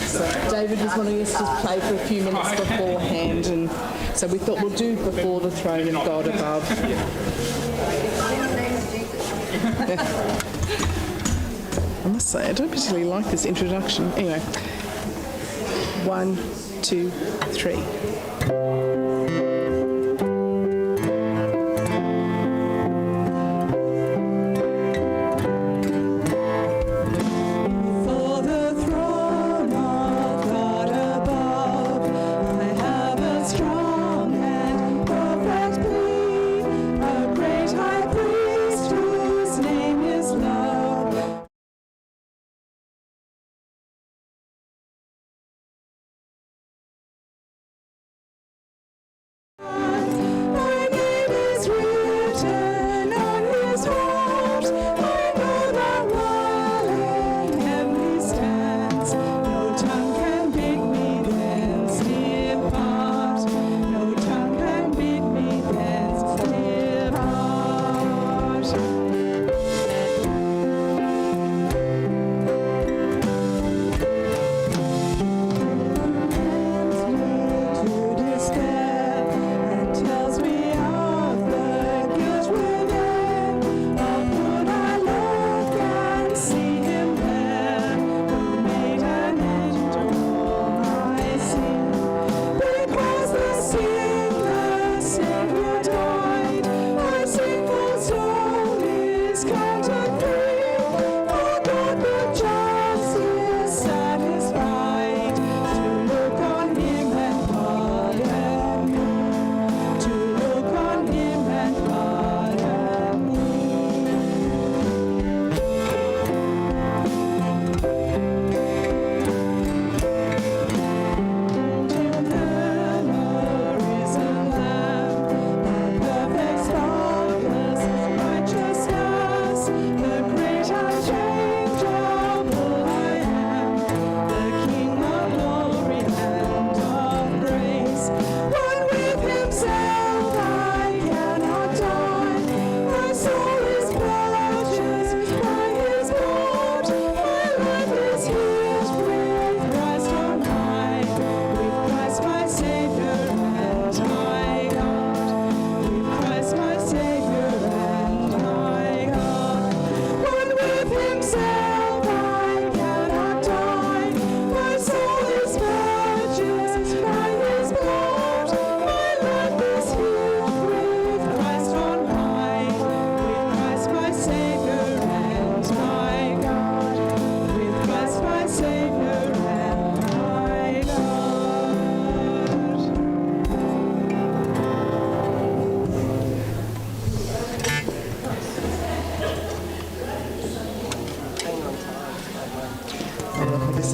So David was wanting us to play for a few minutes beforehand, and so we thought we'll do Before the Throne of God Above. I must say, I don't particularly like this introduction. Anyway, 1, 2, 3.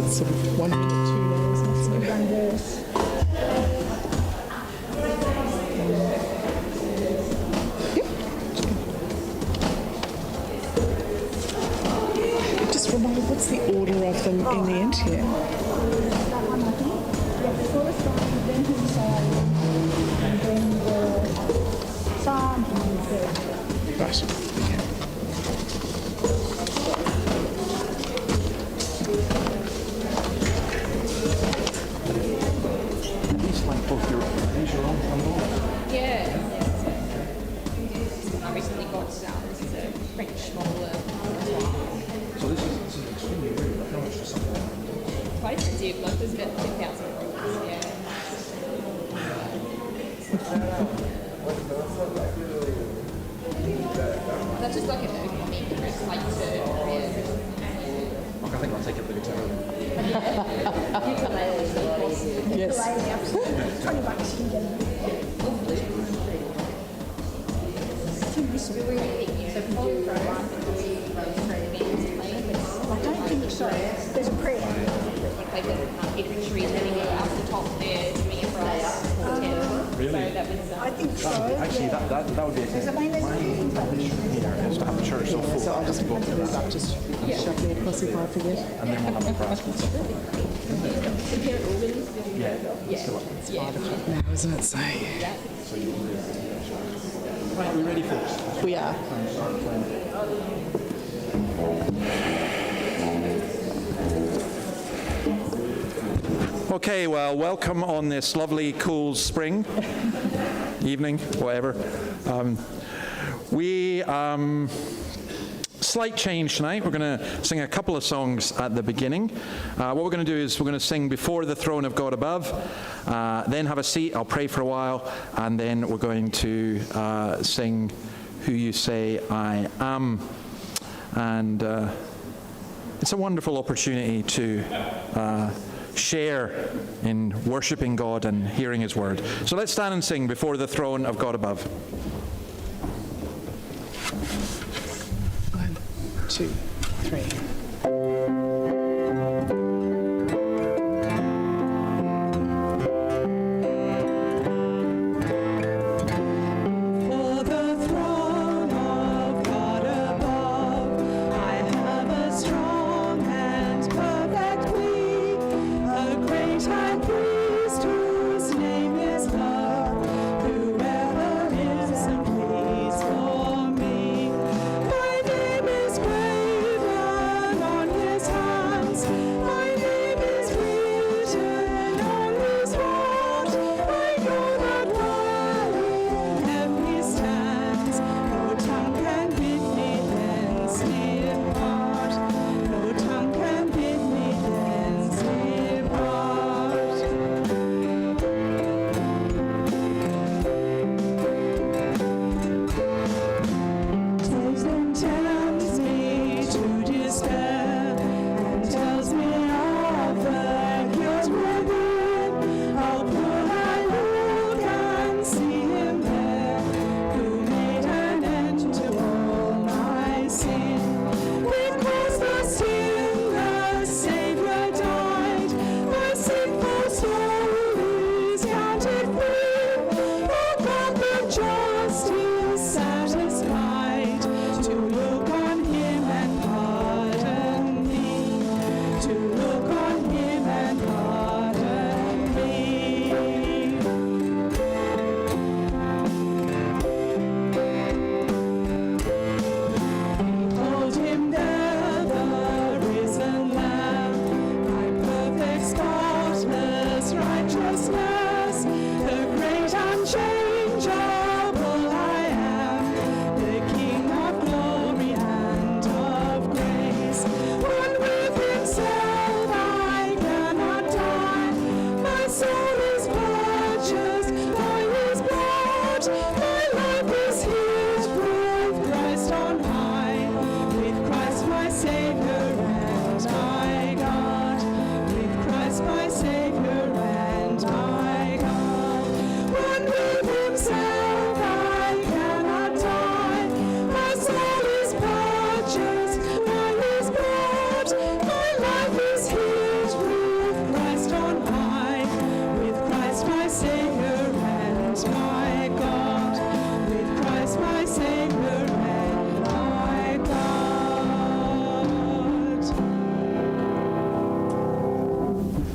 Sort of 1 minute, 2 minutes, and so one verse. Just remind me, what's the order of them in the end here? Right. Okay. That's just like a like I think I'll take a bit of time. Yes. $20 you can get it. I don't think so. There's a prayer. Like the infantry is heading out the top there to meet for us. Really? So that was, I think so. Actually, yeah. that would be a thing. My intention here is to have a church so full. So I'll just walk to the Baptist shop there, plus if I forget. And then we'll have the Protestants. Yeah. Now, isn't it? So, Right, are we ready, folks? we are. Okay, well, welcome on this lovely, cool spring evening, whatever. Slight change tonight. We're going to sing a couple of songs at the beginning. What we're going to do is we're going to sing Before the Throne of God Above, then have a seat, I'll pray for a while, and then we're going to sing Who You Say I Am. And it's a wonderful opportunity to share in worshiping God and hearing His Word. So let's stand and sing Before the Throne of God Above. 1, 2, 3.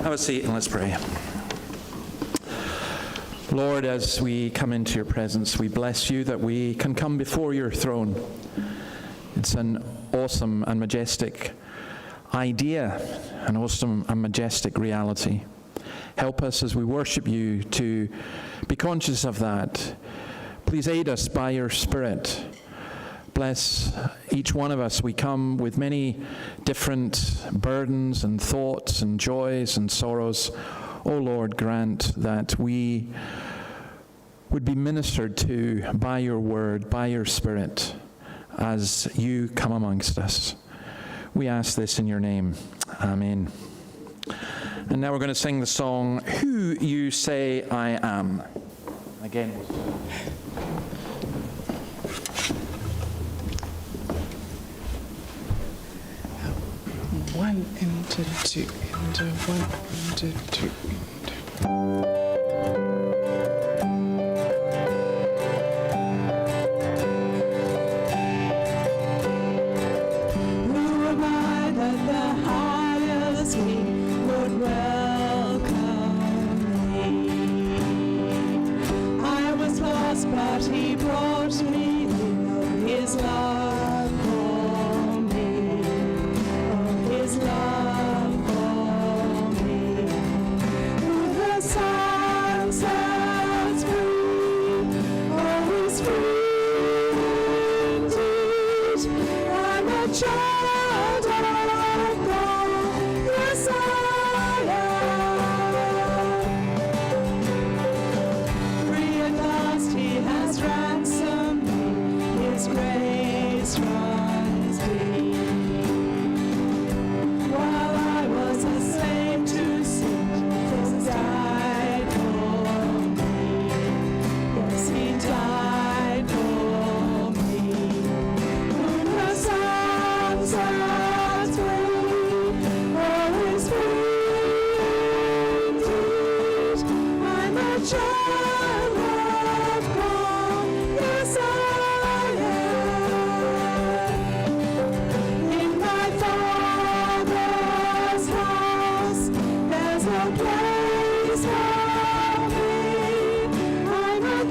Have a seat and let's pray. Lord, as we come into your presence, we bless you that we can come before your throne. It's an awesome and majestic idea, an awesome and majestic reality. Help us as we worship you to be conscious of that. Please aid us by your Spirit. Bless each one of us. We come with many different burdens and thoughts and joys and sorrows. Oh Lord, grant that we would be ministered to by your word, by your Spirit, as you come amongst us. We ask this in your name. Amen. And now we're going to sing the song, Who You Say I Am. Again. One into two into one into two into. Who am I that the highest King would welcome me? I was lost, but he brought me in His love for me.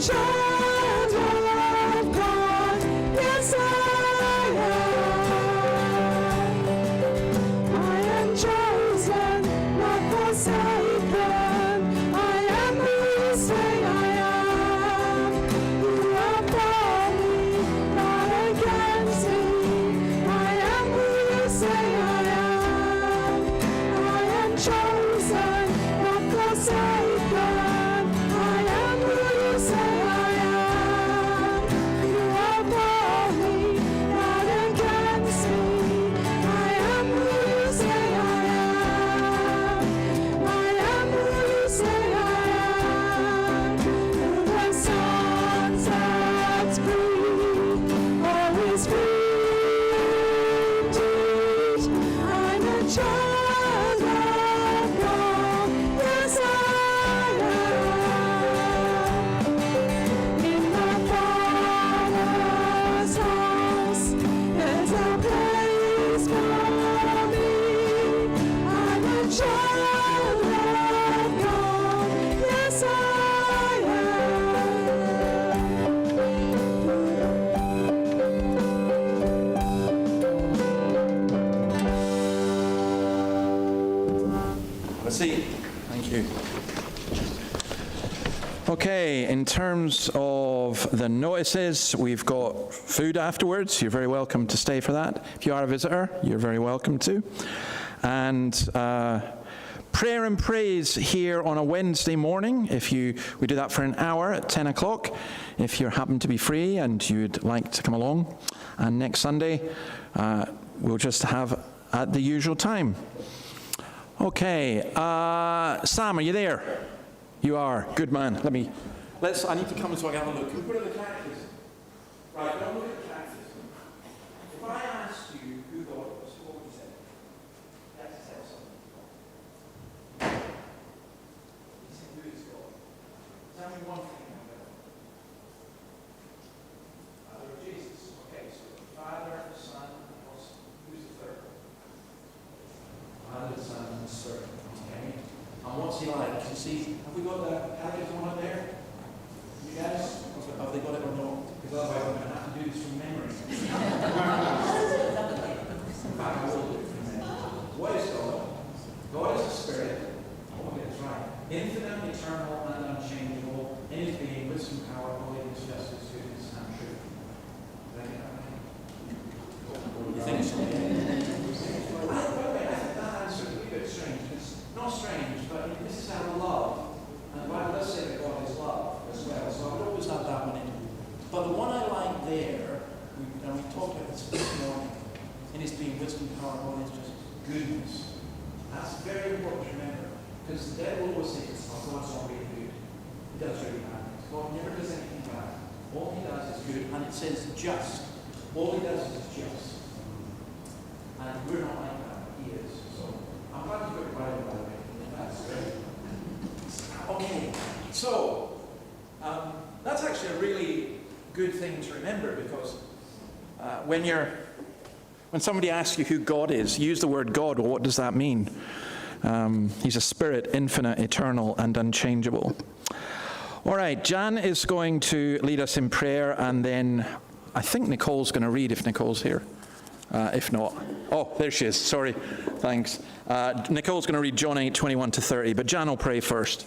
child of God. Yes, I am. I am chosen, not forsaken. I am who you say I am. You are for me, not against me. I am who you say I am. I am chosen, not forsaken. I am who you say I am. You are for me, not against me. I am who you say I am. I am who you say I am. Who the Son sets free, always free indeed. I'm a child of God. Yes, I am. In my Father's house, there's a place for me. I'm a child of God. Yes, I Have a seat. Thank you. Okay, in terms of the notices, we've got food afterwards. You're very welcome to stay for that. If you are a visitor, you're very welcome to. And prayer and praise here on a Wednesday morning. We do that for an hour at 10 o'clock. If you happen to be free and you'd like to come along. And next Sunday, we'll just have at the usual time. Okay, Sam, are you there? You are. Good man. I need to come so I can have a look. What are the characters? Right, don't look at the characters. If I asked you who God was, what would you say? You have to tell something. You say, who is God? Tell me one thing about God. Father of Jesus. Okay, so the Father, the Son, who's the third? Father, the Son, and the Spirit. Okay. And what's he like? You see, have we got the catechism up there? You guys? Have they got it or not? Because otherwise I'm going to have to do this from memory. In fact, I will do it from memory. What is God? God is a spirit. Oh, that's right. Infinite, eternal, and unchangeable. In his being, wisdom, power, holiness, justice, goodness, and truth. Did I get that right? You think so? I think that answer is a bit strange. It's not strange, but this is our love. And the Bible does say that God is love as well. So I would always have that one in. But the one I like there, and we talked about this morning, in his being wisdom, power, holiness, just goodness. That's very important to remember. Because the devil always thinks, oh, God's not really good. He does really bad things. God never does anything bad. All he does is good. And it says just. All he does is just. And we're not like that. He is. So I'm glad you got it right, by the way. That's great. Okay. So that's actually a really good thing to remember, because when somebody asks you who God is, use the word God. Well, what does that mean? He's a spirit, infinite, eternal, and unchangeable. All right, Jan is going to lead us in prayer, and then I think Nicole's going to read if Nicole's here. If not, oh, there she is. Sorry, thanks. Nicole's going to read John 8:21-30, but Jan will pray first.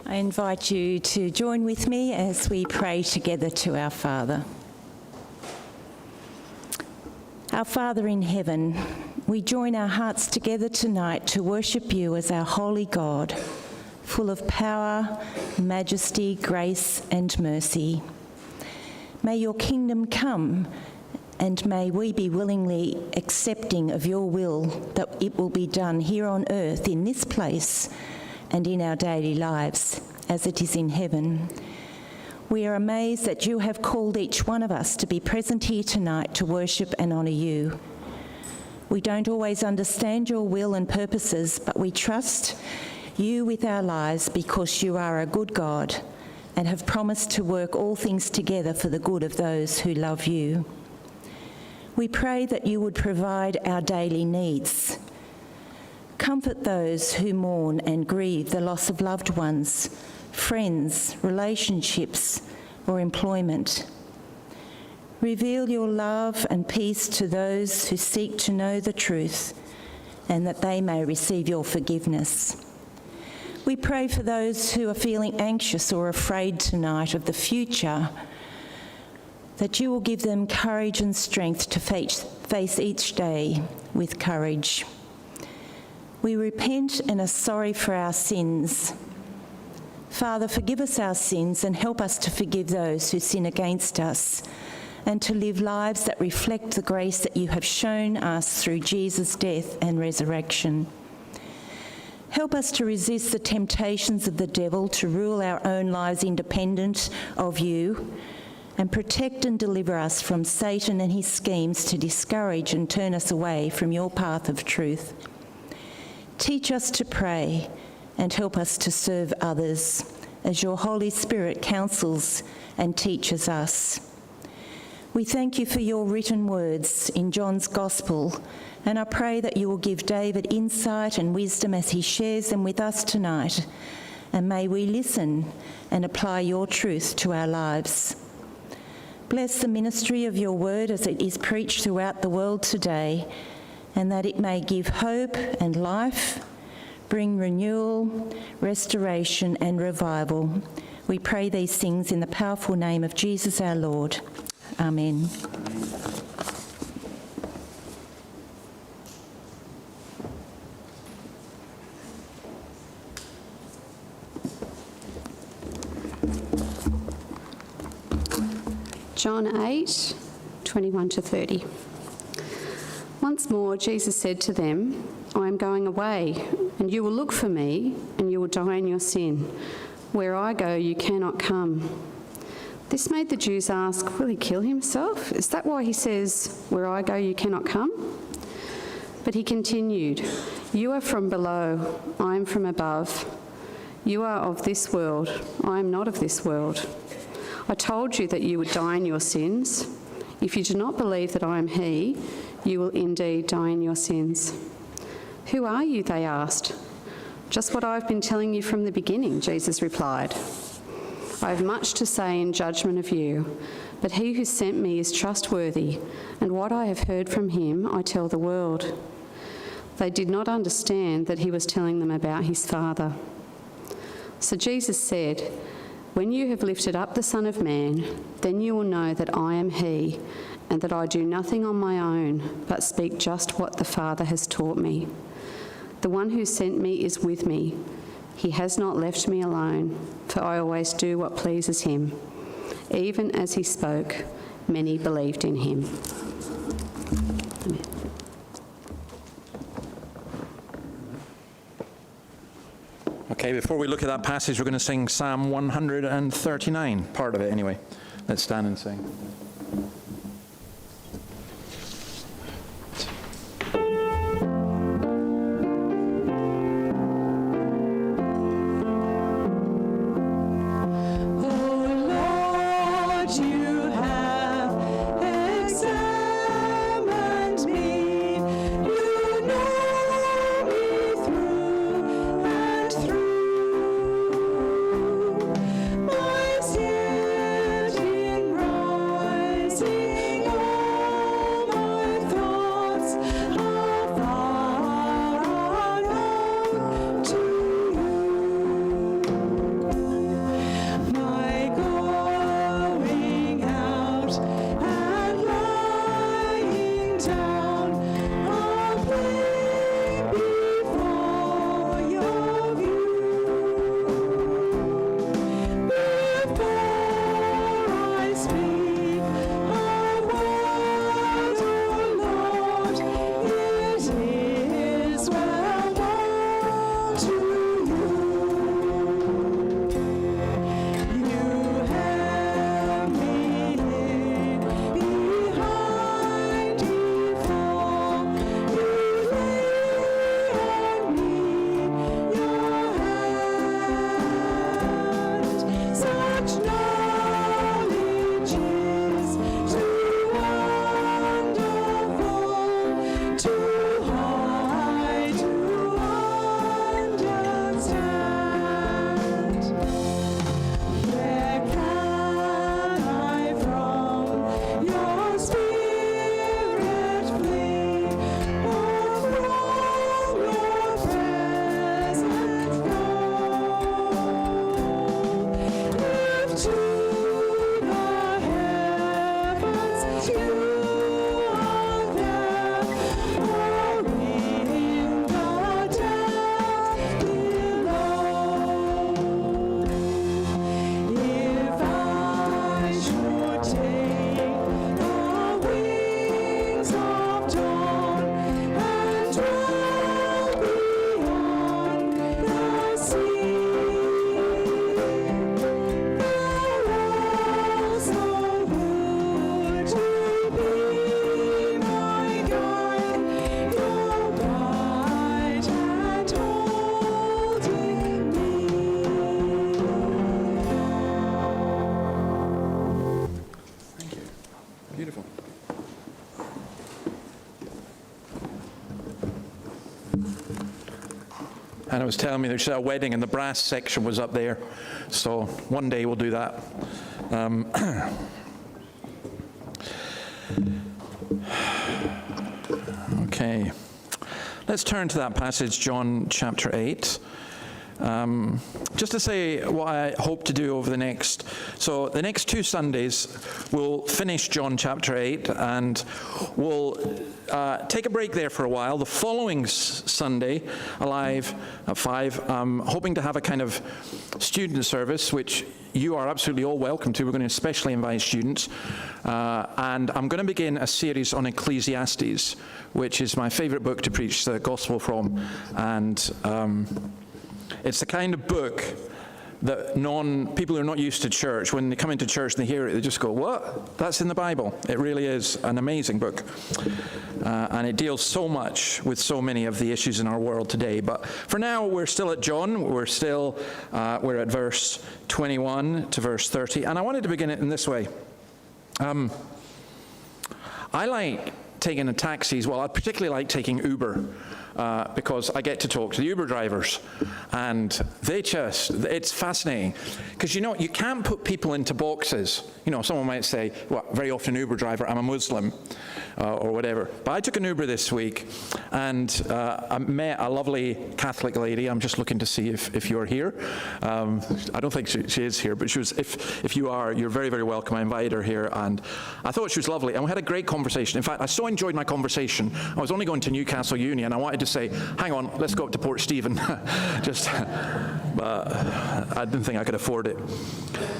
I invite you to join with me as we pray together to our Father. Our Father in heaven, we join our hearts together tonight to worship you as our holy God, full of power, majesty, grace, and mercy. May your kingdom come, and may we be willingly accepting of your will that it will be done here on earth, in this place, and in our daily lives, as it is in heaven. We are amazed that you have called each one of us to be present here tonight to worship and honour you. We don't always understand your will and purposes, but we trust you with our lives because you are a good God and have promised to work all things together for the good of those who love you. We pray that you would provide our daily needs. Comfort those who mourn and grieve the loss of loved ones, friends, relationships, or employment. Reveal your love and peace to those who seek to know the truth, and that they may receive your forgiveness. We pray for those who are feeling anxious or afraid tonight of the future, that you will give them courage and strength to face each day with courage. We repent and are sorry for our sins. Father, forgive us our sins and help us to forgive those who sin against us, and to live lives that reflect the grace that you have shown us through Jesus' death and resurrection. Help us to resist the temptations of the devil to rule our own lives independent of you, and protect and deliver us from Satan and his schemes to discourage and turn us away from your path of truth. Teach us to pray and help us to serve others as your Holy Spirit counsels and teaches us. We thank you for your written words in John's Gospel, and I pray that you will give David insight and wisdom as he shares them with us tonight, and may we listen and apply your truth to our lives. Bless the ministry of your word as it is preached throughout the world today, and that it may give hope and life, bring renewal, restoration and revival. We pray these things in the powerful name of Jesus our Lord. Amen. John 8, 21 to 30. Once more, Jesus said to them, I am going away, and you will look for me, and you will die in your sin. Where I go, you cannot come. This made the Jews ask, will he kill himself? Is that why he says, where I go, you cannot come? But he continued, you are from below, I am from above. You are of this world, I am not of this world. I told you that you would die in your sins. If you do not believe that I am he, you will indeed die in your sins. Who are you, they asked. Just what I've been telling you from the beginning, Jesus replied. I have much to say in judgment of you, but he who sent me is trustworthy, and what I have heard from him I tell the world. They did not understand that he was telling them about his Father. So Jesus said, when you have lifted up the Son of Man, then you will know that I am he, and that I do nothing on my own, but speak just what the Father has taught me. The one who sent me is with me. He has not left me alone, for I always do what pleases him. Even as he spoke, many believed in him. Amen. Okay, before we look at that passage, we're going to sing Psalm 139, part of it anyway. Let's stand and sing. My sin in And it was telling me there's a wedding and the brass section was up there. So one day we'll do that. Okay. Let's turn to that passage, John chapter 8. Just to say what I hope to do over the next two Sundays, we'll finish John chapter 8 and we'll take a break there for a while. The following Sunday, alive at 5, I'm hoping to have a kind of student service, which you are absolutely all welcome to. We're going to especially invite students. And I'm going to begin a series on Ecclesiastes, which is my favorite book to preach the gospel from. And it's the kind of book that people who are not used to church, when they come into church and they hear it, they just go, what? That's in the Bible. It really is an amazing book. And it deals so much with so many of the issues in our world today. But for now, we're still at John. We're at verse 21 to verse 30. And I wanted to begin it in this way. I like taking taxis. Well, I particularly like taking Uber. Because I get to talk to the Uber drivers, and it's fascinating. Because, you can't put people into boxes. Someone might say, well, very often Uber driver, I'm a Muslim, or whatever. But I took an Uber this week, and I met a lovely Catholic lady. I'm just looking to see if you're here. I don't think she is here, but she was. If you are, you're very, very welcome. I invited her here, and I thought she was lovely, and we had a great conversation. In fact, I so enjoyed my conversation. I was only going to Newcastle Uni, and I wanted to say, hang on, let's go up to Port Stephen. But I didn't think I could afford it.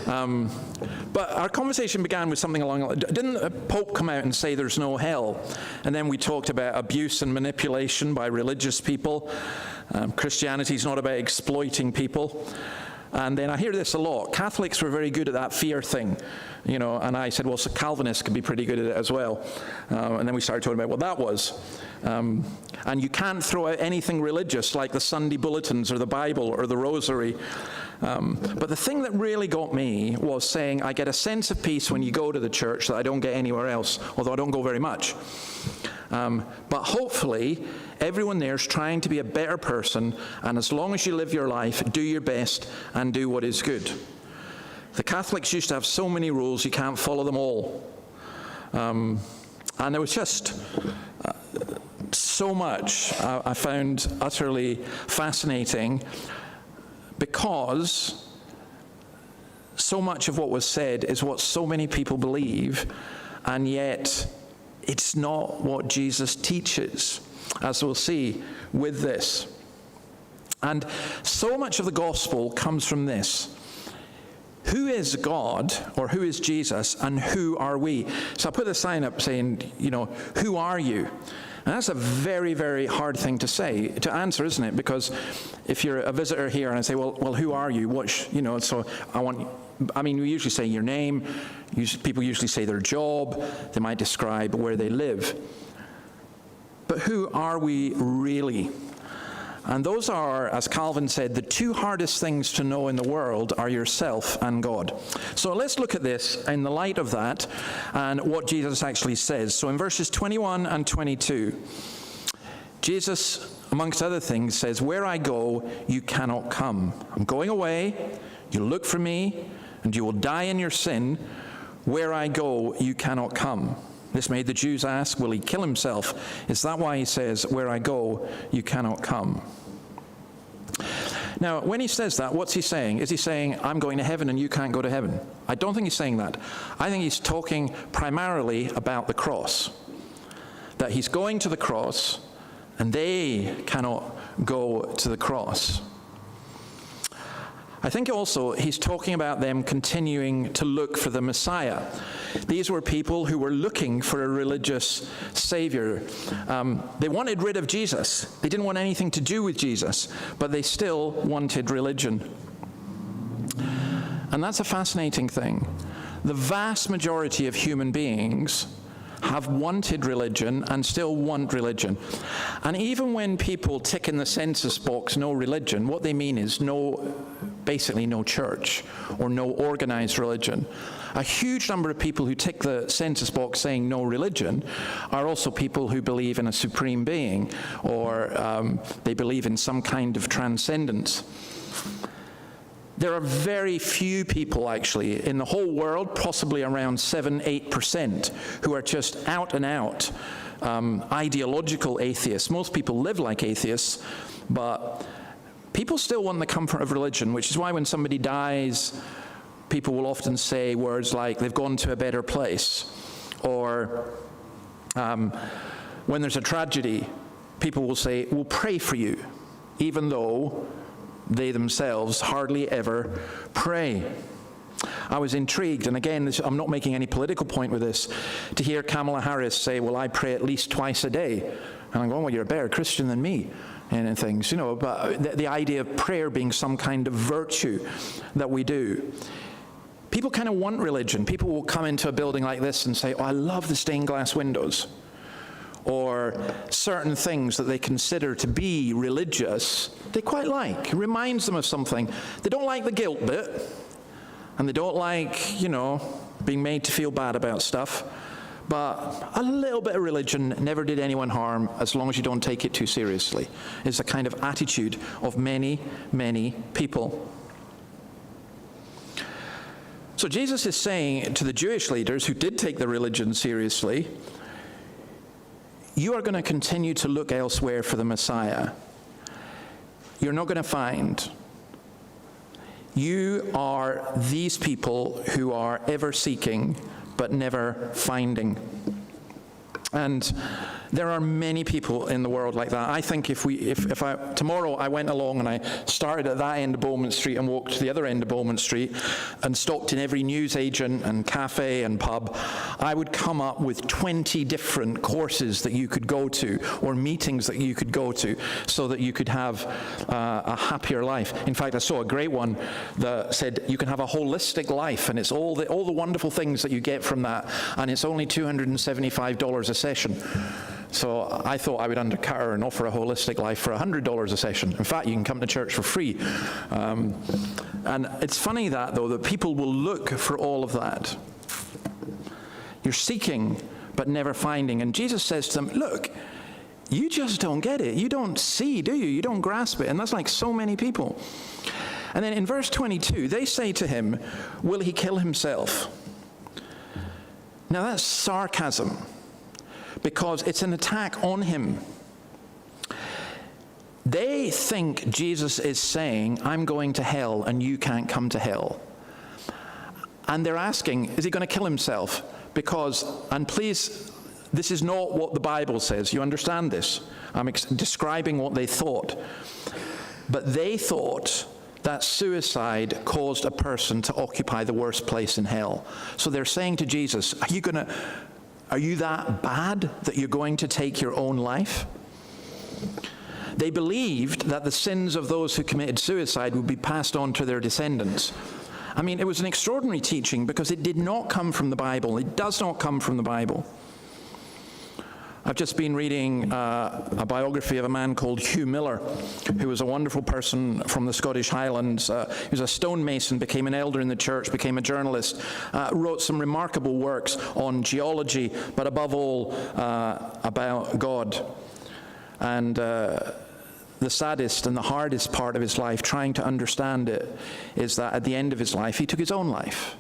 But our conversation began with something didn't the Pope come out and say there's no hell? And then we talked about abuse and manipulation by religious people. Christianity's not about exploiting people. And then I hear this a lot. Catholics were very good at that fear thing, and I said, well, so Calvinists could be pretty good at it as well. And then we started talking about what that was. And you can't throw out anything religious like the Sunday bulletins or the Bible or the Rosary. But the thing that really got me was saying, I get a sense of peace when you go to the church that I don't get anywhere else, although I don't go very much. But hopefully, everyone there is trying to be a better person, and as long as you live your life, do your best and do what is good. The Catholics used to have so many rules, you can't follow them all. And there was just so much I found utterly fascinating, because so much of what was said is what so many people believe, and yet it's not what Jesus teaches, as we'll see with this. And so much of the gospel comes from this. Who is God, or who is Jesus, and who are we? So I put a sign up saying, who are you? And that's a very, very hard thing to answer, isn't it? Because if you're a visitor here and I say, well, who are you? So we usually say your name. People usually say their job. They might describe where they live. But who are we really? And those are, as Calvin said, the two hardest things to know in the world are yourself and God. So let's look at this in the light of that and what Jesus actually says. So in verses 21 and 22, Jesus, amongst other things, says, where I go, you cannot come. I'm going away, you look for me, and you will die in your sin. Where I go, you cannot come. This made the Jews ask, will he kill himself? Is that why he says, where I go, you cannot come? Now, when he says that, what's he saying? Is he saying, I'm going to heaven and you can't go to heaven? I don't think he's saying that. I think he's talking primarily about the cross. That he's going to the cross and they cannot go to the cross. I think also he's talking about them continuing to look for the Messiah. These were people who were looking for a religious savior. They wanted rid of Jesus. They didn't want anything to do with Jesus, but they still wanted religion. And that's a fascinating thing. The vast majority of human beings have wanted religion and still want religion. And even when people tick in the census box, no religion, what they mean is basically no church or no organized religion. a huge number of people who tick the census box saying no religion are also people who believe in a supreme being, or they believe in some kind of transcendence. There are very few people, actually, in the whole world, possibly around 7-8%, who are just out and out ideological atheists. Most people live like atheists, but people still want the comfort of religion, which is why when somebody dies, people will often say words like they've gone to a better place. Or when there's a tragedy, people will say, we'll pray for you, even though they themselves hardly ever pray. I was intrigued, and again, I'm not making any political point with this, to hear Kamala Harris say, well, I pray at least twice a day. And I'm going, well, you're a better Christian than me, and things, but the idea of prayer being some kind of virtue that we do. People kind of want religion. People will come into a building like this and say, oh, I love the stained glass windows. Or certain things that they consider to be religious, they quite like. It reminds them of something. They don't like the guilt bit, and they don't like, being made to feel bad about stuff. But a little bit of religion never did anyone harm, as long as you don't take it too seriously. It's a kind of attitude of many, many people. So Jesus is saying to the Jewish leaders who did take the religion seriously, you are going to continue to look elsewhere for the Messiah. You're not going to find. You are these people who are ever seeking but never finding. And there are many people in the world like that. I think if tomorrow I went along and I started at that end of Bowman Street and walked to the other end of Bowman Street and stopped in every newsagent and cafe and pub, I would come up with 20 different courses that you could go to, or meetings that you could go to, so that you could have a happier life. In fact, I saw a great one that said you can have a holistic life, and it's all the wonderful things that you get from that, and it's only $275 a session. So I thought I would undercut her and offer a holistic life for $100 a session. In fact, you can come to church for free. And it's funny that people will look for all of that. You're seeking but never finding. And Jesus says to them, look, you just don't get it. You don't see, do you? You don't grasp it. And that's like so many people. And then in verse 22, they say to him, will he kill himself? Now that's sarcasm, because it's an attack on him. They think Jesus is saying, I'm going to hell and you can't come to hell. And they're asking, is he going to kill himself? Because, and please, this is not what the Bible says. You understand this? I'm describing what they thought. But they thought that suicide caused a person to occupy the worst place in hell. So they're saying to Jesus, are you that bad that you're going to take your own life? They believed that the sins of those who committed suicide would be passed on to their descendants. I mean, it was an extraordinary teaching because it did not come from the Bible. It does not come from the Bible. I've just been reading a biography of a man called Hugh Miller, who was a wonderful person from the Scottish Highlands. He was a stonemason, became an elder in the church, became a journalist, wrote some remarkable works on geology, but above all about God. And the saddest and the hardest part of his life, trying to understand it, is that at the end of his life, he took his own life.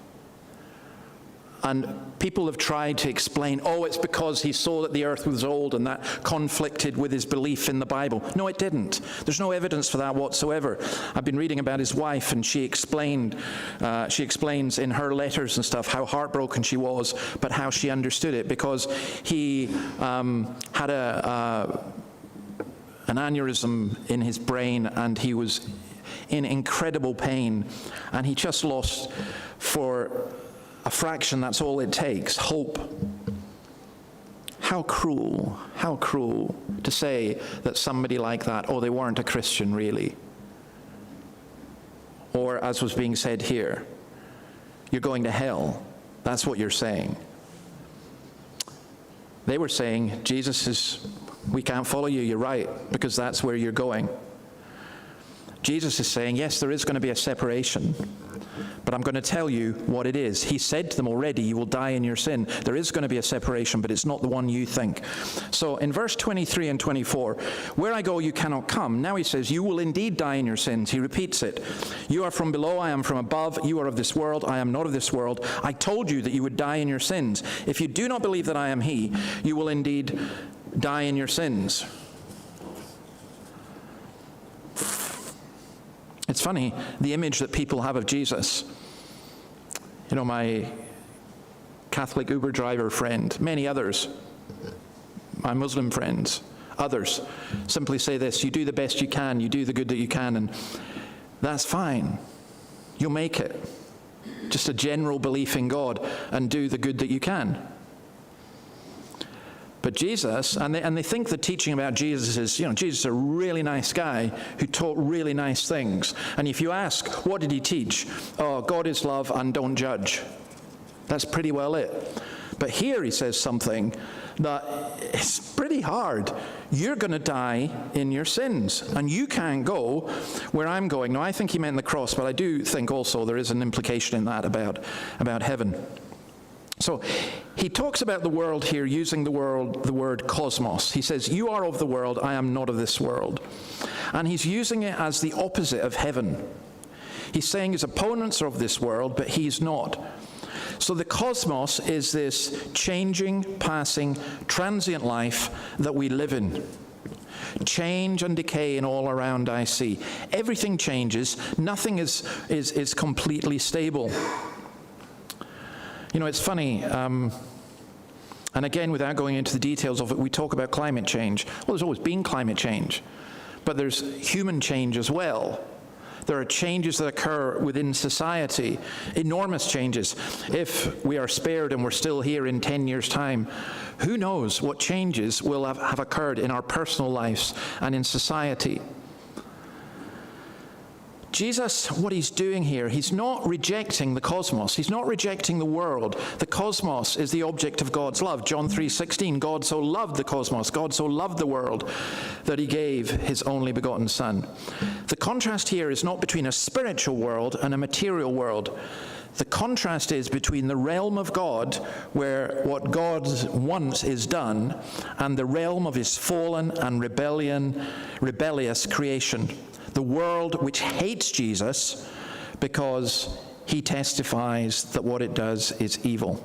And people have tried to explain, oh, it's because he saw that the earth was old and that conflicted with his belief in the Bible. No, it didn't. There's no evidence for that whatsoever. I've been reading about his wife, and she explains in her letters and stuff how heartbroken she was, but how she understood it, because he had an aneurysm in his brain, and he was in incredible pain, and he just lost, for a fraction, that's all it takes, hope. How cruel to say that somebody like that, oh, they weren't a Christian really. Or as was being said here, you're going to hell. That's what you're saying. They were saying, Jesus we can't follow you, you're right, because that's where you're going. Jesus is saying, yes, there is going to be a separation, but I'm going to tell you what it is. He said to them already, you will die in your sin. There is going to be a separation, but it's not the one you think. So in verse 23 and 24, where I go, you cannot come. Now he says, you will indeed die in your sins. He repeats it. You are from below, I am from above. You are of this world, I am not of this world. I told you that you would die in your sins. If you do not believe that I am he, you will indeed die in your sins. It's funny, the image that people have of Jesus. You know, my Catholic Uber driver friend, many others, my Muslim friends, others, simply say this: you do the best you can, you do the good that you can, and that's fine. You'll make it. Just a general belief in God, and do the good that you can. But Jesus, and they think the teaching about Jesus is, Jesus is a really nice guy who taught really nice things. And if you ask, what did he teach? Oh, God is love and don't judge. That's pretty well it. But here he says something that is pretty hard. You're going to die in your sins, and you can't go where I'm going. Now, I think he meant the cross, but I do think also there is an implication in that about heaven. So he talks about the world here using the word cosmos. He says, you are of the world, I am not of this world. And he's using it as the opposite of heaven. He's saying his opponents are of this world, but he's not. So the cosmos is this changing, passing, transient life that we live in. Change and decay in all around I see. Everything changes. Nothing is completely stable. It's funny, and again, without going into the details of it, we talk about climate change. Well, there's always been climate change, but there's human change as well. There are changes that occur within society, enormous changes. If we are spared and we're still here in 10 years' time, who knows what changes will have occurred in our personal lives and in society. Jesus, what he's doing here, he's not rejecting the cosmos. He's not rejecting the world. The cosmos is the object of God's love. John 3:16, God so loved the cosmos, God so loved the world, that he gave his only begotten Son. The contrast here is not between a spiritual world and a material world. The contrast is between the realm of God, where what God wants is done, and the realm of his fallen and rebellious creation. The world which hates Jesus because he testifies that what it does is evil.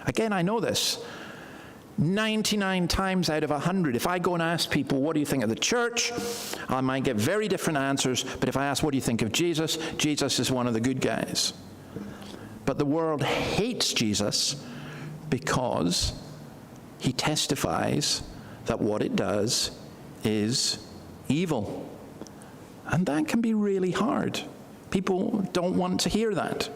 Again, I know this. 99 times out of 100, if I go and ask people, what do you think of the church? I might get very different answers, but if I ask, what do you think of Jesus? Jesus is one of the good guys. But the world hates Jesus because he testifies that what it does is evil. And that can be really hard. People don't want to hear that.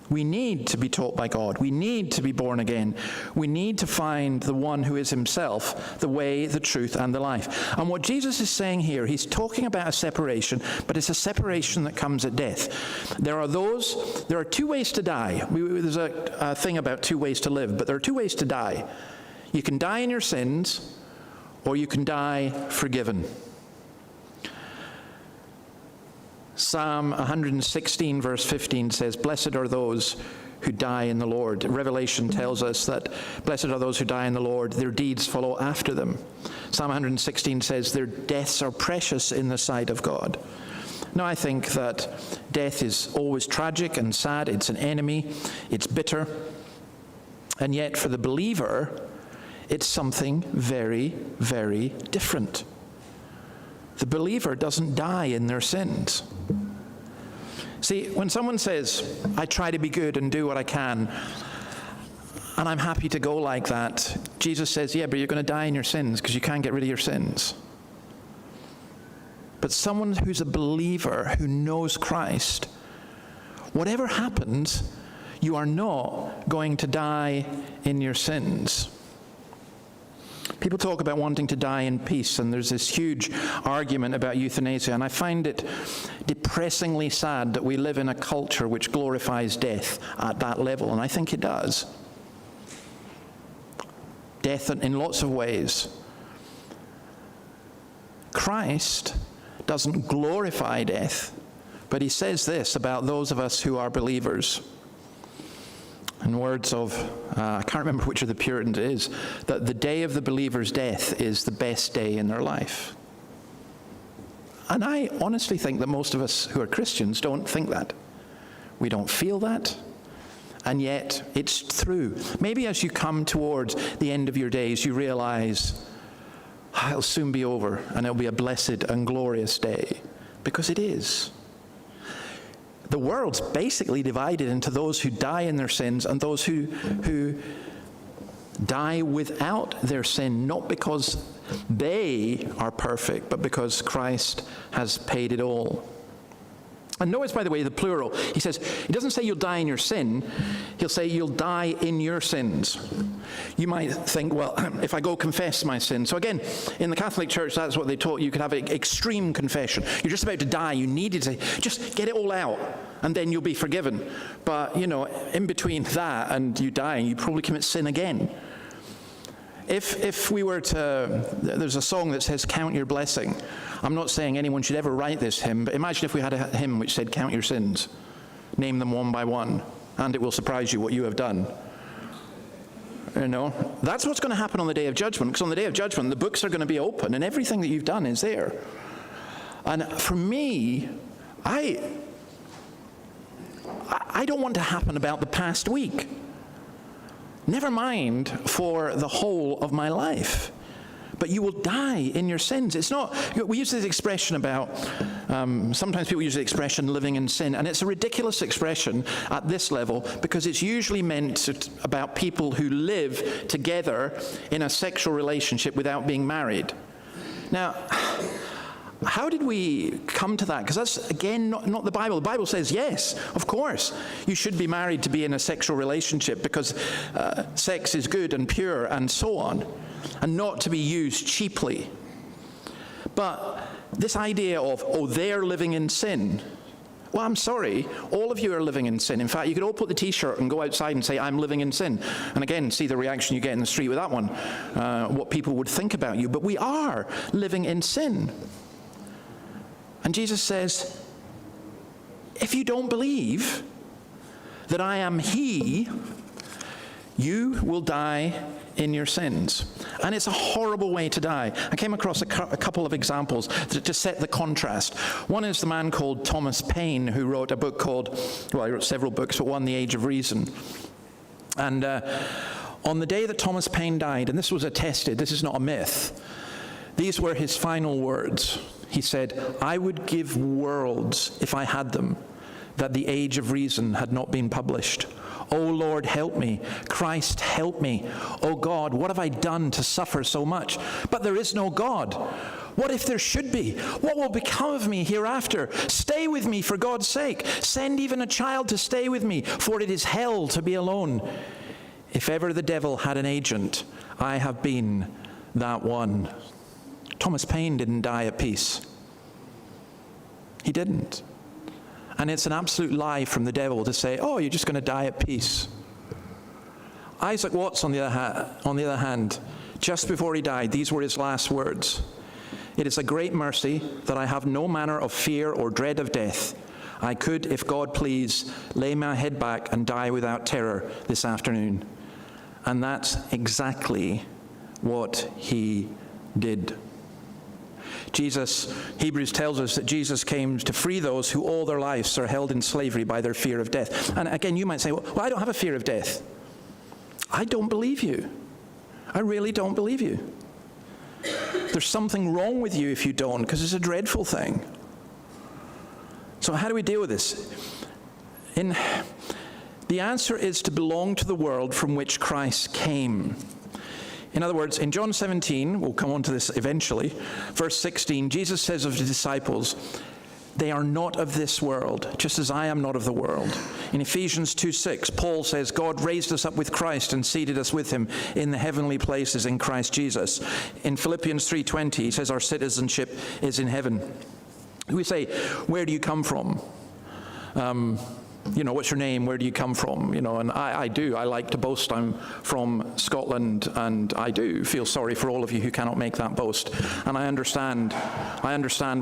We need to be taught by God. We need to be born again. We need to find the one who is himself, the way, the truth, and the life. And what Jesus is saying here, he's talking about a separation, but it's a separation that comes at death. There are two ways to die. There's a thing about two ways to live, but there are two ways to die. You can die in your sins, or you can die forgiven. Psalm 116 verse 15 says, blessed are those who die in the Lord. Revelation tells us that blessed are those who die in the Lord, their deeds follow after them. Psalm 116 says their deaths are precious in the sight of God. Now, I think that death is always tragic and sad. It's an enemy. It's bitter. And yet for the believer, it's something very, very different. The believer doesn't die in their sins. See, when someone says, I try to be good and do what I can, and I'm happy to go like that, Jesus says, yeah, but you're going to die in your sins because you can't get rid of your sins. But someone who's a believer, who knows Christ, whatever happens, you are not going to die in your sins. People talk about wanting to die in peace, and there's this huge argument about euthanasia, and I find it depressingly sad that we live in a culture which glorifies death at that level, and I think it does. Death in lots of ways. Christ doesn't glorify death, but he says this about those of us who are believers. In words of, I can't remember which of the Puritans it is, that the day of the believer's death is the best day in their life. And I honestly think that most of us who are Christians don't think that. We don't feel that, and yet it's true. Maybe as you come towards the end of your days, you realize, it'll soon be over, and it'll be a blessed and glorious day, because it is. The world's basically divided into those who die in their sins and those who die without their sin, not because they are perfect, but because Christ has paid it all. And notice, by the way, the plural. He says, he doesn't say you'll die in your sin. He'll say you'll die in your sins. You might think, well, if I go confess my sin. So again, in the Catholic Church, that's what they taught. You could have an extreme confession. You're just about to die. You needed to just get it all out, and then you'll be forgiven. But, in between that and you dying, you probably commit sin again. If we were to, there's a song that says, count your blessing. I'm not saying anyone should ever write this hymn, but imagine if we had a hymn which said, count your sins, name them one by one, and it will surprise you what you have done. That's what's going to happen on the day of judgment, because on the day of judgment, the books are going to be open, and everything that you've done is there. And for me, I don't want to happen about the past week. Never mind for the whole of my life. But you will die in your sins. It's not, we use this expression about, sometimes people use the expression living in sin, and it's a ridiculous expression at this level because it's usually meant about people who live together in a sexual relationship without being married. Now, how did we come to that? Because that's, again, not the Bible. The Bible says, yes, of course, you should be married to be in a sexual relationship because sex is good and pure and so on, and not to be used cheaply. But this idea of, they're living in sin. Well, I'm sorry, all of you are living in sin. In fact, you could all put the T-shirt and go outside and say, I'm living in sin. And again, see the reaction you get in the street with that one, what people would think about you. But we are living in sin. And Jesus says, if you don't believe that I am He, you will die in your sins. And it's a horrible way to die. I came across a couple of examples to set the contrast. One is the man called Thomas Paine, who wrote a book called, he wrote several books, but one, The Age of Reason. And on the day that Thomas Paine died, and this was attested, this is not a myth, these were his final words. He said, I would give worlds, if I had them, that The Age of Reason had not been published. Oh Lord, help me. Christ, help me. Oh God, what have I done to suffer so much? But there is no God. What if there should be? What will become of me hereafter? Stay with me for God's sake. Send even a child to stay with me, for it is hell to be alone. If ever the devil had an agent, I have been that one. Thomas Paine didn't die at peace. He didn't. And it's an absolute lie from the devil to say, you're just going to die at peace. Isaac Watts, on the other hand, just before he died, these were his last words. It is a great mercy that I have no manner of fear or dread of death. I could, if God please, lay my head back and die without terror this afternoon. And that's exactly what he did. Jesus, Hebrews tells us that Jesus came to free those who all their lives are held in slavery by their fear of death. And again, you might say, well, I don't have a fear of death. I don't believe you. I really don't believe you. There's something wrong with you if you don't, because it's a dreadful thing. So how do we deal with this? The answer is to belong to the world from which Christ came. In other words, in John 17, we'll come on to this eventually, verse 16, Jesus says of the disciples, they are not of this world, just as I am not of the world. In Ephesians 2:6, Paul says, God raised us up with Christ and seated us with him in the heavenly places in Christ Jesus. In Philippians 3:20, he says our citizenship is in heaven. We say, where do you come from? What's your name? Where do you come from? And I do. I like to boast I'm from Scotland, and I do feel sorry for all of you who cannot make that boast. And I understand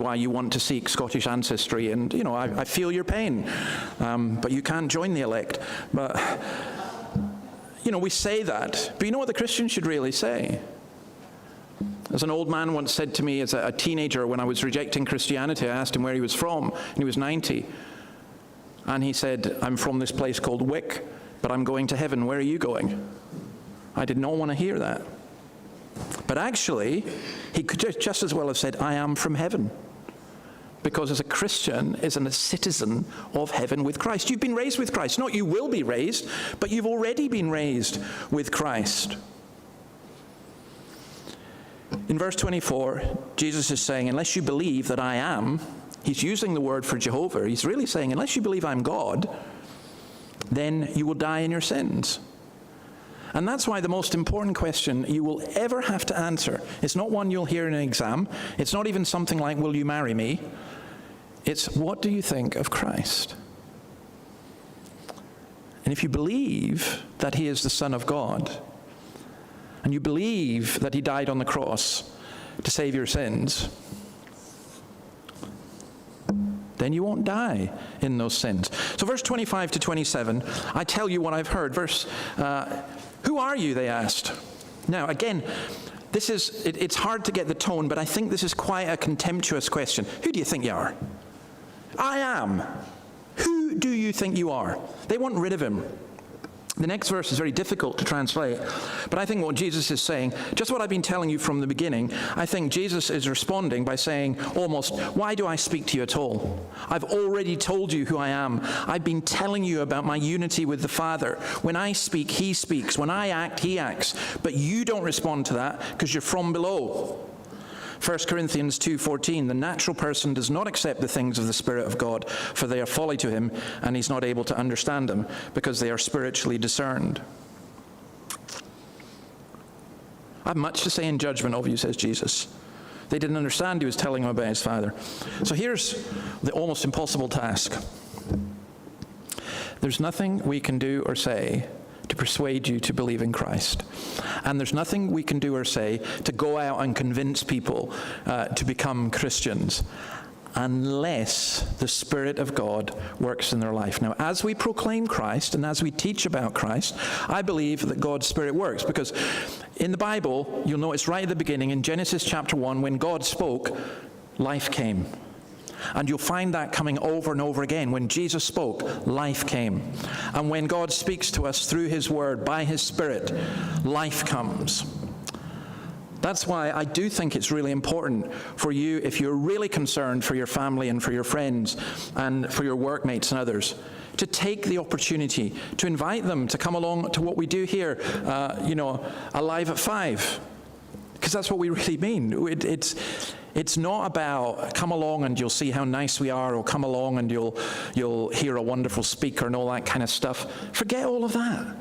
why you want to seek Scottish ancestry, and, I feel your pain. But you can't join the elect. But, we say that. But you know what the Christian should really say? As an old man once said to me as a teenager when I was rejecting Christianity, I asked him where he was from, and he was 90. And he said, I'm from this place called Wick, but I'm going to heaven. Where are you going? I did not want to hear that. But actually, he could just as well have said, I am from heaven. Because as a Christian, is a citizen of heaven with Christ. You've been raised with Christ. Not you will be raised, but you've already been raised with Christ. In verse 24, Jesus is saying, unless you believe that I am, he's using the word for Jehovah. He's really saying, unless you believe I'm God, then you will die in your sins. And that's why the most important question you will ever have to answer, it's not one you'll hear in an exam. It's not even something like, will you marry me? It's, what do you think of Christ? And if you believe that he is the Son of God, and you believe that he died on the cross to save your sins, then you won't die in those sins. So verse 25 to 27, I tell you what I've heard. Who are you, they asked. Now, again, it's hard to get the tone, but I think this is quite a contemptuous question. Who do you think you are? I am. Who do you think you are? They want rid of him. The next verse is very difficult to translate, but I think what Jesus is saying, just what I've been telling you from the beginning, I think Jesus is responding by saying almost, why do I speak to you at all? I've already told you who I am. I've been telling you about my unity with the Father. When I speak, he speaks. When I act, he acts. But you don't respond to that because you're from below. 1 Corinthians 2:14, the natural person does not accept the things of the Spirit of God, for they are folly to him, and he's not able to understand them, because they are spiritually discerned. I have much to say in judgment of you, says Jesus. They didn't understand he was telling them about his Father. So here's the almost impossible task. There's nothing we can do or say to persuade you to believe in Christ. And there's nothing we can do or say to go out and convince people to become Christians unless the Spirit of God works in their life. Now, as we proclaim Christ and as we teach about Christ, I believe that God's Spirit works, because in the Bible, you'll notice right at the beginning, in Genesis chapter 1, when God spoke, life came. And you'll find that coming over and over again. When Jesus spoke, life came. And when God speaks to us through his word, by his Spirit, life comes. That's why I do think it's really important for you, if you're really concerned for your family and for your friends and for your workmates and others, to take the opportunity to invite them to come along to what we do here, Alive at 5. Because that's what we really mean. It's not about come along and you'll see how nice we are, or come along and you'll hear a wonderful speaker and all that kind of stuff. Forget all of that.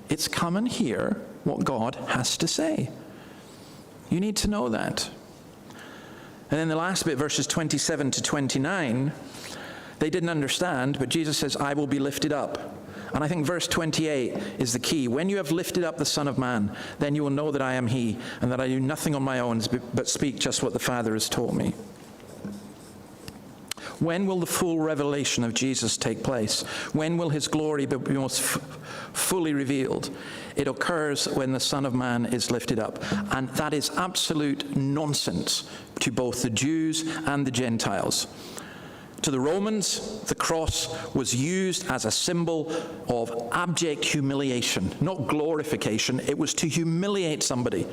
It's come and hear what God has to say. You need to know that. And then the last bit, verses 27 to 29, they didn't understand, but Jesus says, I will be lifted up. And I think verse 28 is the key. When you have lifted up the Son of Man, then you will know that I am he, and that I do nothing on my own, but speak just what the Father has taught me. When will the full revelation of Jesus take place? When will his glory be most fully revealed? It occurs when the Son of Man is lifted up. And that is absolute nonsense to both the Jews and the Gentiles. To the Romans, the cross was used as a symbol of abject humiliation, not glorification. It was to humiliate somebody.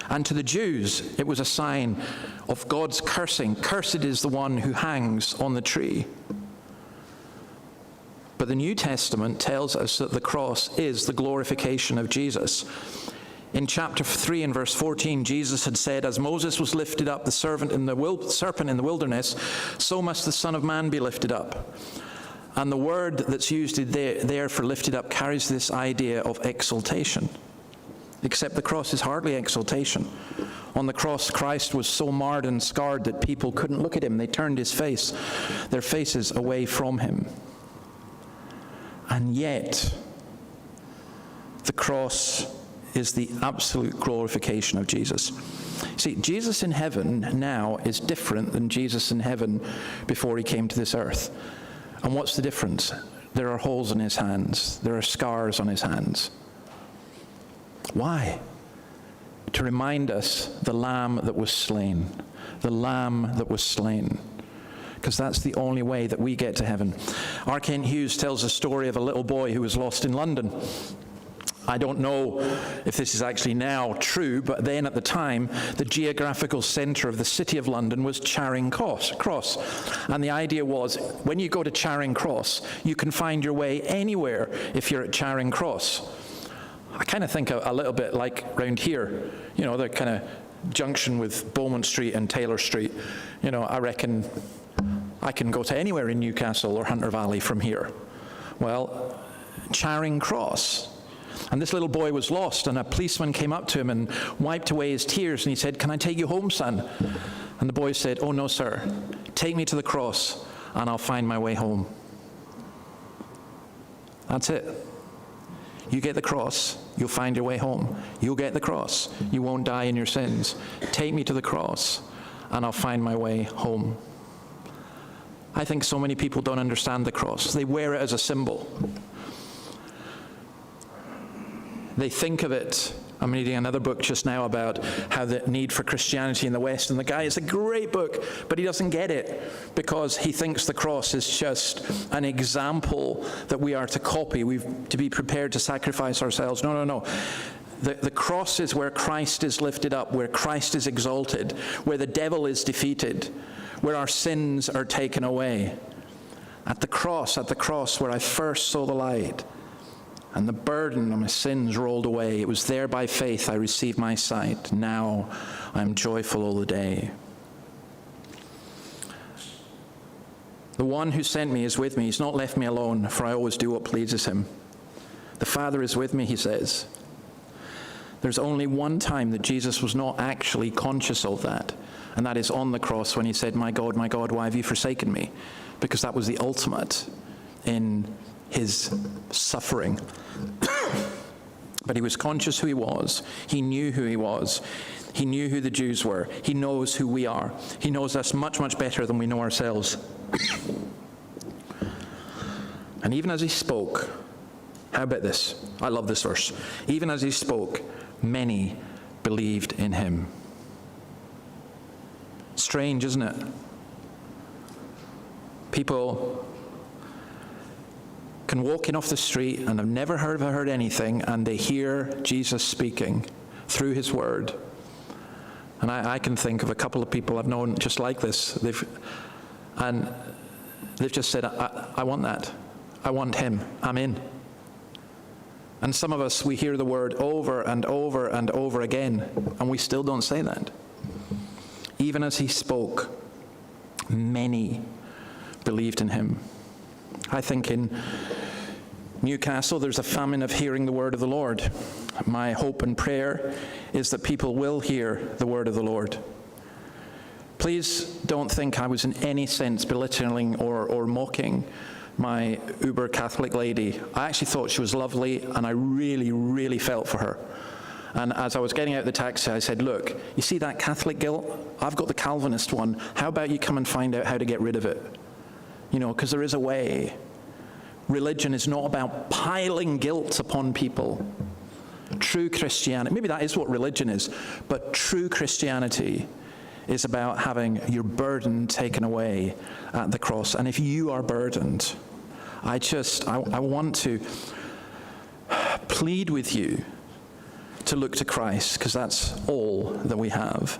And to the Jews, it was a sign of God's cursing. Cursed is the one who hangs on the tree. But the New Testament tells us that the cross is the glorification of Jesus. In chapter 3 and verse 14, Jesus had said, as Moses was lifted up, the serpent in the wilderness, so must the Son of Man be lifted up. And the word that's used there for lifted up carries this idea of exaltation. except the cross is hardly exaltation. On the cross, Christ was so marred and scarred that people couldn't look at him. They turned their faces away from him. And yet, the cross is the absolute glorification of Jesus. See, Jesus in heaven now is different than Jesus in heaven before he came to this earth. And what's the difference? There are holes in his hands. There are scars on his hands. Why? To remind us the Lamb that was slain. The Lamb that was slain. Because that's the only way that we get to heaven. R. Kent Hughes tells a story of a little boy who was lost in London. I don't know if this is actually now true, but then at the time, the geographical centre of the city of London was Charing Cross. And the idea was, when you go to Charing Cross, you can find your way anywhere if you're at Charing Cross. I kind of think a little bit like round here, the kind of junction with Beaumont Street and Taylor Street. I reckon I can go to anywhere in Newcastle or Hunter Valley from here. Well, Charing Cross. And this little boy was lost, and a policeman came up to him and wiped away his tears, and he said, "Can I take you home, son?" And the boy said, "Oh, no, sir. Take me to the cross, and I'll find my way home." That's it. You get the cross, you'll find your way home. You'll get the cross, you won't die in your sins. Take me to the cross, and I'll find my way home. I think so many people don't understand the cross. They wear it as a symbol. They think of it. I'm reading another book just now about how the need for Christianity in the West, and the guy, it's a great book, but he doesn't get it because he thinks the cross is just an example that we are to copy. We've to be prepared to sacrifice ourselves. No. The cross is where Christ is lifted up, where Christ is exalted, where the devil is defeated, where our sins are taken away. At the cross where I first saw the light, and the burden of my sins rolled away. It was there by faith I received my sight. Now I am joyful all the day. The one who sent me is with me. He's not left me alone, for I always do what pleases him. The Father is with me, he says. There's only one time that Jesus was not actually conscious of that, and that is on the cross when he said, my God, why have you forsaken me?" Because that was the ultimate in his suffering. But he was conscious who he was. He knew who he was. He knew who the Jews were. He knows who we are. He knows us much, much better than we know ourselves. And even as he spoke, how about this? I love this verse. Even as he spoke, many believed in him. Strange, isn't it? People can walk in off the street and have never heard anything, and they hear Jesus speaking through his word. And I can think of a couple of people I've known just like this. They've just said, I want that. I want him. I'm in. And some of us, we hear the word over and over and over again, and we still don't say that. Even as he spoke, many believed in him. I think in Newcastle, there's a famine of hearing the word of the Lord. My hope and prayer is that people will hear the word of the Lord. Please don't think I was in any sense belittling or mocking my uber Catholic lady. I actually thought she was lovely, and I really, really felt for her. And as I was getting out of the taxi, I said, "Look, you see that Catholic guilt? I've got the Calvinist one. How about you come and find out how to get rid of it? Because there is a way. Religion is not about piling guilt upon people. True Christianity, maybe that is what religion is, but true Christianity is about having your burden taken away at the cross. And if you are burdened, I want to plead with you to look to Christ, because that's all that we have.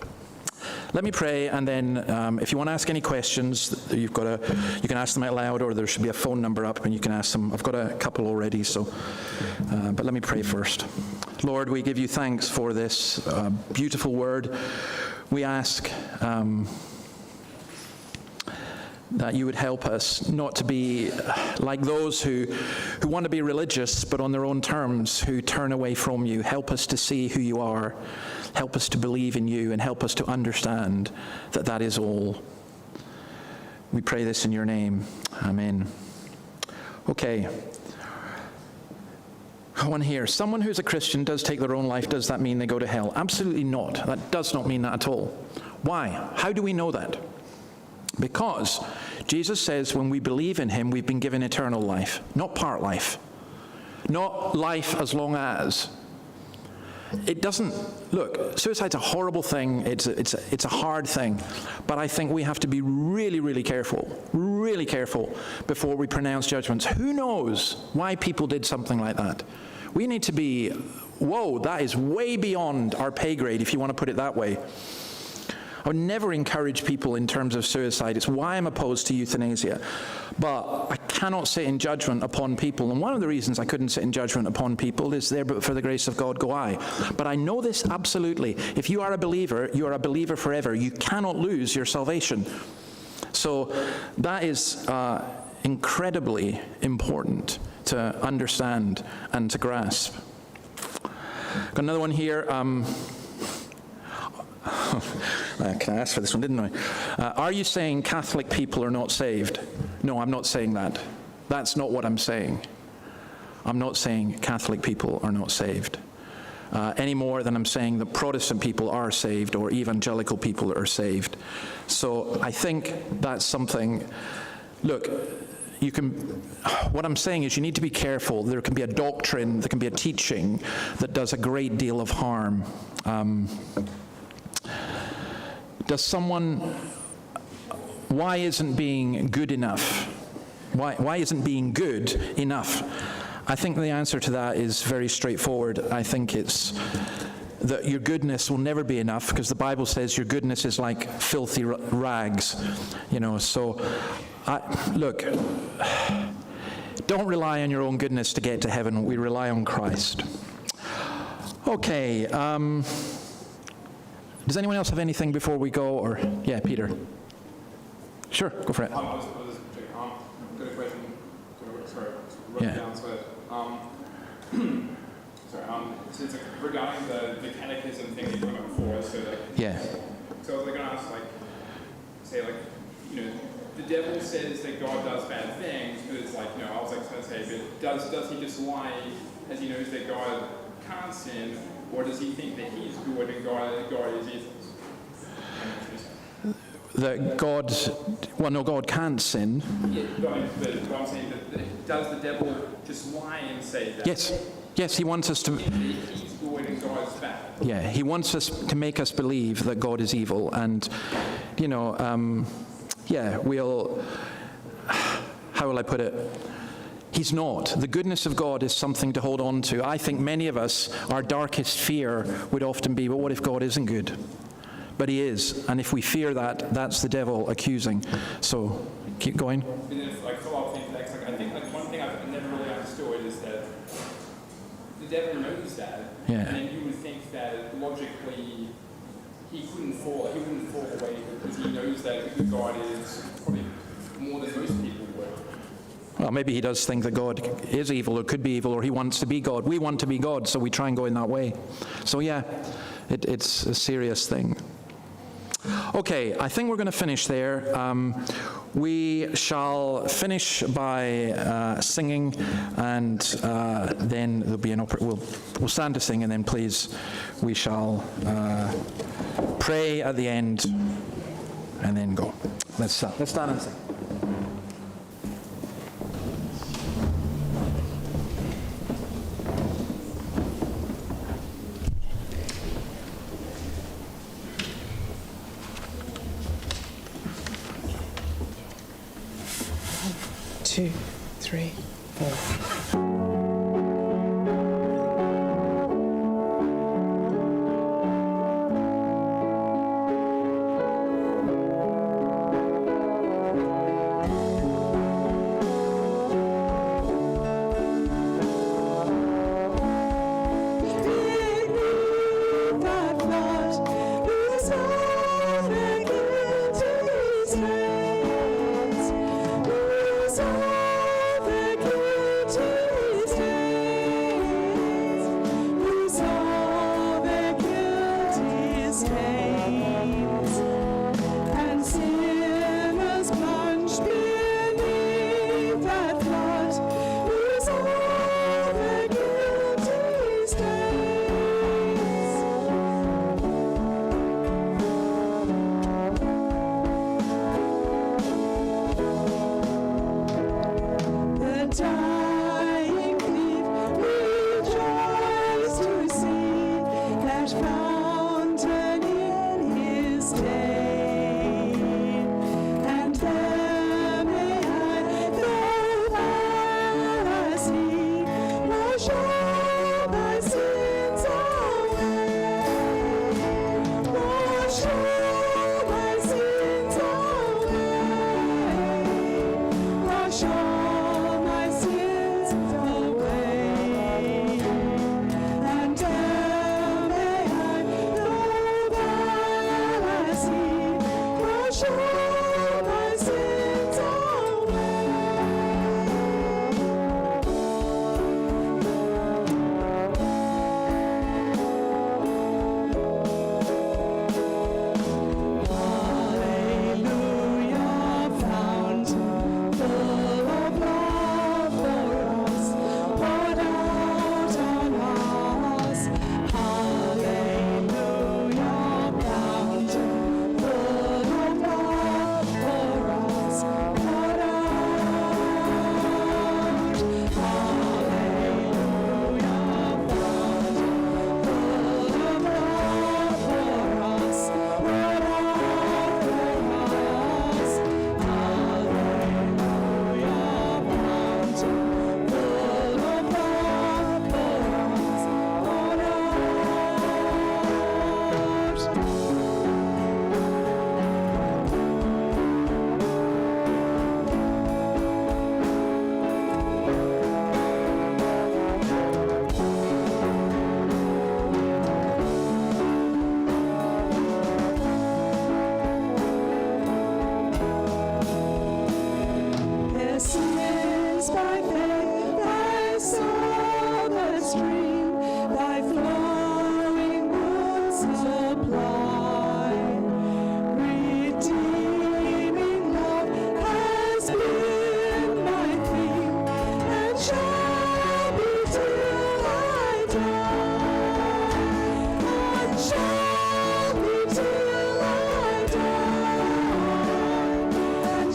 Let me pray, and then if you want to ask any questions, you can ask them out loud, or there should be a phone number up and you can ask them. I've got a couple already, but let me pray first. Lord, we give you thanks for this beautiful word. We ask that you would help us not to be like those who want to be religious but on their own terms, who turn away from you. Help us to see who you are. Help us to believe in you, and help us to understand that that is all. We pray this in your name. Amen. Okay. One here. Someone who's a Christian does take their own life. Does that mean they go to hell? Absolutely not. That does not mean that at all. Why? How do we know that? Because Jesus says when we believe in him, we've been given eternal life, not part life, not life as long as. It doesn't, look, suicide's a horrible thing, it's a hard thing, but I think we have to be really, really careful before we pronounce judgments. Who knows why people did something like that? We need to be, whoa, that is way beyond our pay grade, if you want to put it that way. I would never encourage people in terms of suicide. It's why I'm opposed to euthanasia. But I cannot sit in judgment upon people. And one of the reasons I couldn't sit in judgment upon people is there, but for the grace of God go I. But I know this absolutely. If you are a believer, you are a believer forever. You cannot lose your salvation. So that is incredibly important to understand and to grasp. Got another one here. I asked for this one, didn't I? Are you saying Catholic people are not saved? No, I'm not saying that. That's not what I'm saying. I'm not saying Catholic people are not saved. Any more than I'm saying that Protestant people are saved or evangelical people are saved. So I think that's something, look, what I'm saying is you need to be careful. There can be a doctrine, there can be a teaching that does a great deal of harm. Why isn't being good enough? Why isn't being good enough? I think the answer to that is very straightforward. I think it's that your goodness will never be enough, because the Bible says your goodness is like filthy rags. So look, don't rely on your own goodness to get to heaven. We rely on Christ. Okay. Does anyone else have anything before we go? Or yeah, Peter. Sure, go for it. I was got a question. Sorry, down to it. So it's regarding the catechism thing you talked about before. So yeah. So I was going to ask, the devil says that God does bad things, but it's I was going to say, but does he just lie as he knows that God can't sin? Or does he think that he's good and God is evil? That God can't sin. Yeah, but I'm saying that does the devil just lie and say that? Yes, he wants us to. He's good and God's bad. Yeah, he wants us to make us believe that God is evil, and we'll. How will I put it? He's not. The goodness of God is something to hold on to. I think many of us, our darkest fear would often be, but what if God isn't good? But he is. And if we fear that, that's the devil accusing. So keep going. And then follow-up things, I think one thing I've never really understood is that the devil knows that. Yeah. And then you would think that logically he wouldn't fall away because he knows that God is probably more than most people would. Well, maybe he does think that God is evil or could be evil, or he wants to be God. We want to be God, so we try and go in that way. So yeah, it's a serious thing. Okay, I think we're going to finish there. We shall finish by singing, and then there'll be we'll stand to sing, and then please we shall pray at the end, and then go. Let's stand and sing. Two, three, four. His heart and into his hands.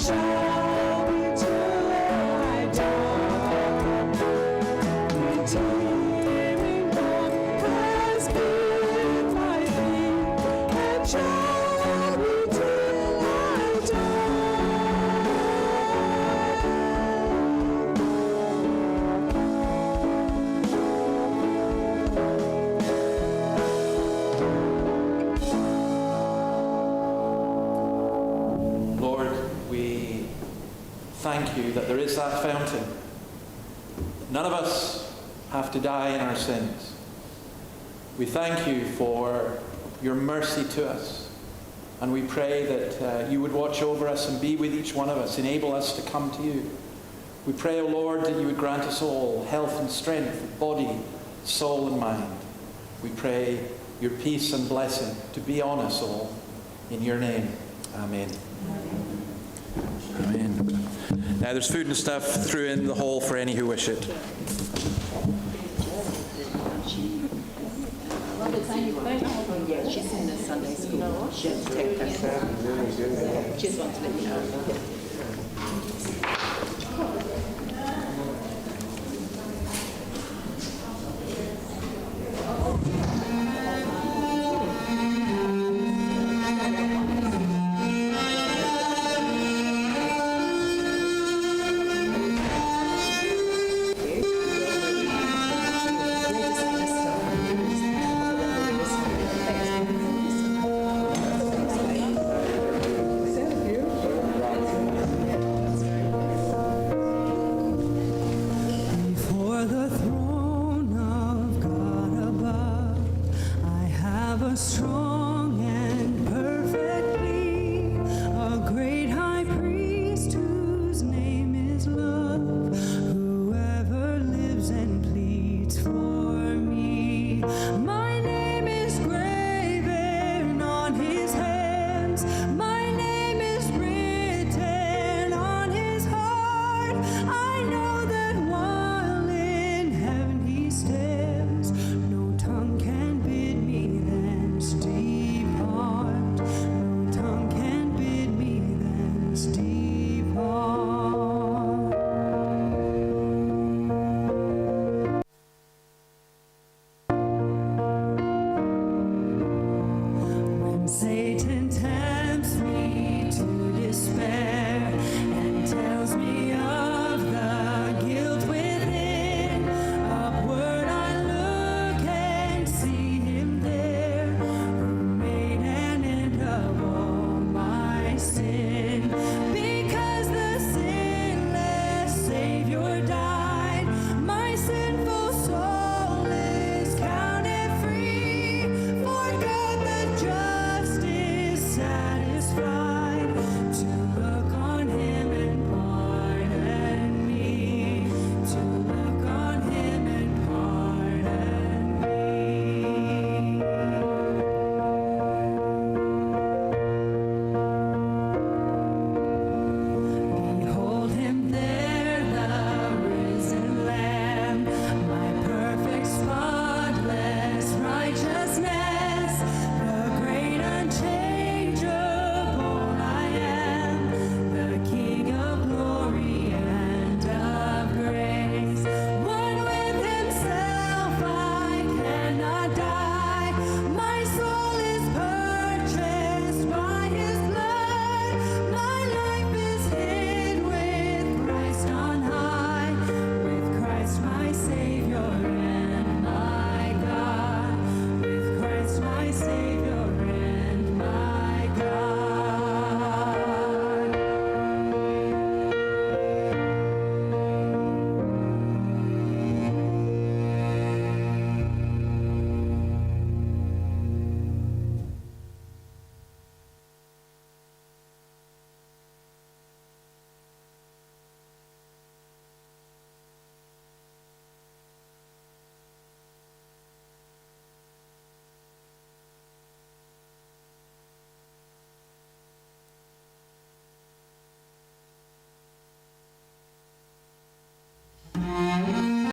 shall be till I die. Redeeming God has been my plea, and shall be till I die. Lord, we thank you that there is that fountain. None of us have to die in our sins. We thank you for your mercy to us. And we pray that you would watch over us and be with each one of us, enable us to come to you. We pray, O Lord, that you would grant us all health and strength, body, soul and mind. We pray your peace and blessing to be on us all. In your name, amen. Amen. Now there's food and stuff through in the hall for any who wish it. Yeah, she's in the Sunday school. She'll take us out. Just wants to let you know.